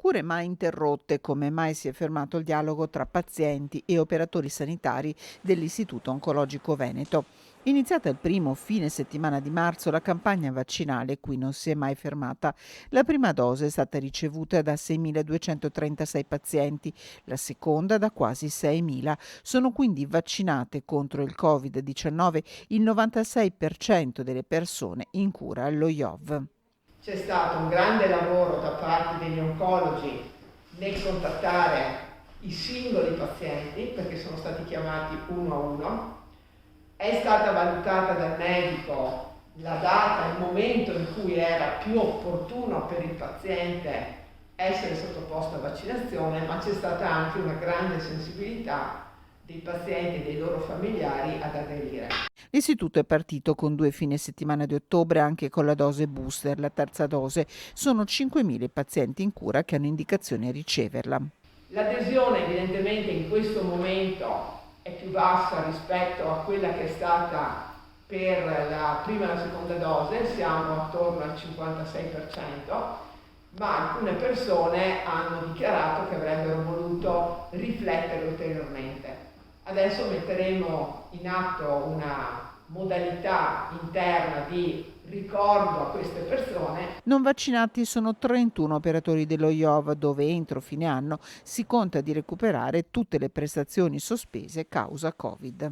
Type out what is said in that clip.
cure mai interrotte, come mai si è fermato il dialogo tra pazienti e operatori sanitari dell'Istituto Oncologico Veneto. Iniziata il primo fine settimana di marzo, la campagna vaccinale qui non si è mai fermata. La prima dose è stata ricevuta da 6.236 pazienti, la seconda da quasi 6.000. Sono quindi vaccinate contro il Covid-19 il 96% delle persone in cura allo IOV. C'è stato un grande lavoro da parte degli oncologi nel contattare i singoli pazienti, perché sono stati chiamati uno a uno. È stata valutata dal medico la data, il momento in cui era più opportuno per il paziente essere sottoposto a vaccinazione, ma c'è stata anche una grande sensibilità dei pazienti e dei loro familiari ad aderire. L'istituto è partito con 2 fine settimana di ottobre anche con la dose booster, la terza dose. Sono 5.000 i pazienti in cura che hanno indicazione a riceverla. L'adesione evidentemente in questo momento è più bassa rispetto a quella che è stata per la prima e la seconda dose, siamo attorno al 56%, ma alcune persone hanno dichiarato che avrebbero voluto riflettere ulteriormente. Adesso metteremo in atto una modalità interna di ricordo a queste persone. Non vaccinati sono 31 operatori dello IOV, dove entro fine anno si conta di recuperare tutte le prestazioni sospese causa Covid.